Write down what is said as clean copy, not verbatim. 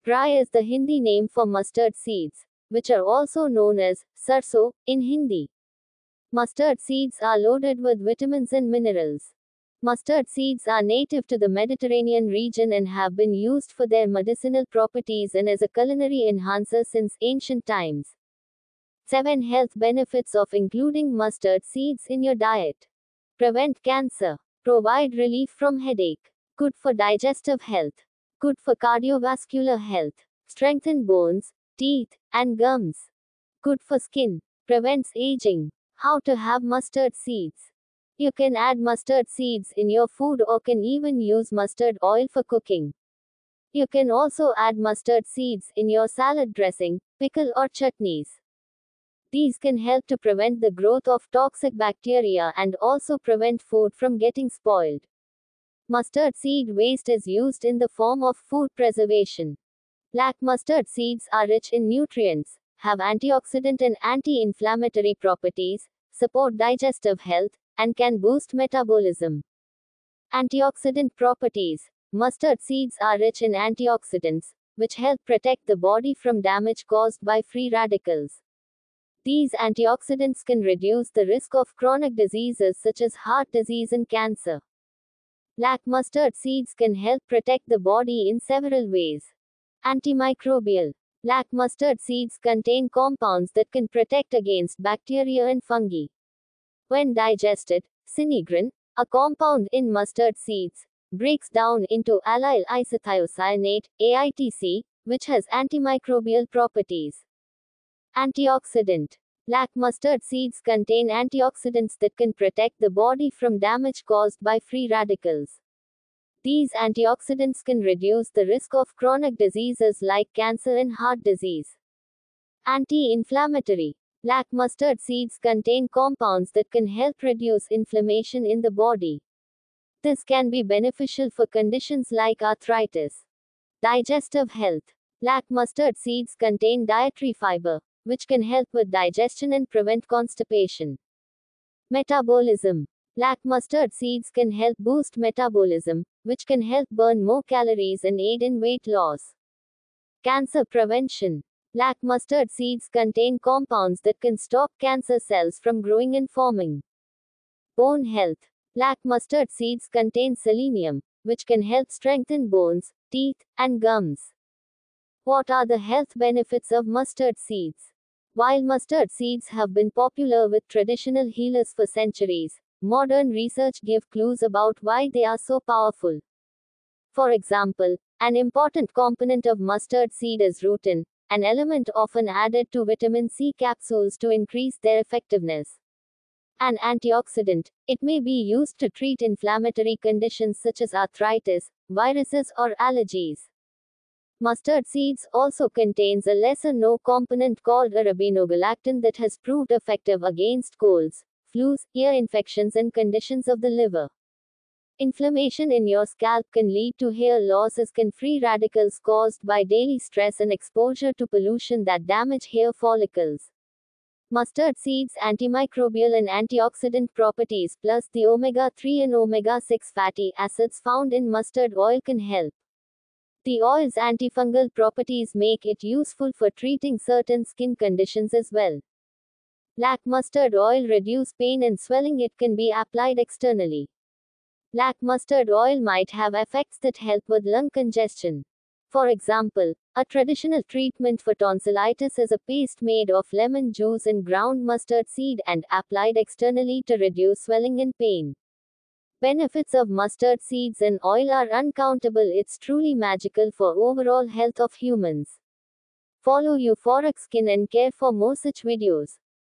Rye is the Hindi name for mustard seeds, which are also known as sarso in Hindi. Mustard seeds are loaded with vitamins and minerals. Mustard seeds are native to the Mediterranean region and have been used for their medicinal properties and as a culinary enhancer since ancient times. 7 Health benefits of including mustard seeds in your diet. Prevent cancer. Provide relief from headache. Good for digestive health. Good for cardiovascular health. Strengthen bones, teeth, and gums. Good for skin. Prevents aging. How to have mustard seeds. You can add mustard seeds in your food or can even use mustard oil for cooking. You can also add mustard seeds in your salad dressing, pickle or chutneys. These can help to prevent the growth of toxic bacteria and also prevent food from getting spoiled. Mustard seed waste is used in the form of food preservation. Black mustard seeds are rich in nutrients, have antioxidant and anti-inflammatory properties, support digestive health, and can boost metabolism. Antioxidant properties. Mustard seeds are rich in antioxidants, which help protect the body from damage caused by free radicals. These antioxidants can reduce the risk of chronic diseases such as heart disease and cancer. Black mustard seeds can help protect the body in several ways. Antimicrobial. Black mustard seeds contain compounds that can protect against bacteria and fungi. When digested, sinigrin, a compound in mustard seeds, breaks down into allyl isothiocyanate, AITC, which has antimicrobial properties. Antioxidant. Black mustard seeds contain antioxidants that can protect the body from damage caused by free radicals. These antioxidants can reduce the risk of chronic diseases like cancer and heart disease. Anti-inflammatory. Black mustard seeds contain compounds that can help reduce inflammation in the body. This can be beneficial for conditions like arthritis. Digestive health. Black mustard seeds contain dietary fiber, which can help with digestion and prevent constipation. Metabolism. Black mustard seeds can help boost metabolism, which can help burn more calories and aid in weight loss. Cancer prevention. Black mustard seeds contain compounds that can stop cancer cells from growing and forming. Bone health. Black mustard seeds contain selenium, which can help strengthen bones, teeth, and gums. What are the health benefits of mustard seeds? While mustard seeds have been popular with traditional healers for centuries, modern research gives clues about why they are so powerful. For example, an important component of mustard seed is rutin, an element often added to vitamin C capsules to increase their effectiveness. An antioxidant, it may be used to treat inflammatory conditions such as arthritis, viruses, or allergies. Mustard seeds also contains a lesser-known component called arabinogalactan that has proved effective against colds, flus, ear infections, and conditions of the liver. Inflammation in your scalp can lead to hair loss as can free radicals caused by daily stress and exposure to pollution that damage hair follicles. Mustard seeds' antimicrobial and antioxidant properties plus the omega-3 and omega-6 fatty acids found in mustard oil can help. The oil's antifungal properties make it useful for treating certain skin conditions as well. Black mustard oil reduces pain and swelling. It can be applied externally. Black mustard oil might have effects that help with lung congestion. For example, a traditional treatment for tonsillitis is a paste made of lemon juice and ground mustard seed and applied externally to reduce swelling and pain. Benefits of mustard seeds and oil are uncountable. It's truly magical for overall health of humans. Follow Euphoric Skin and Care for more such videos.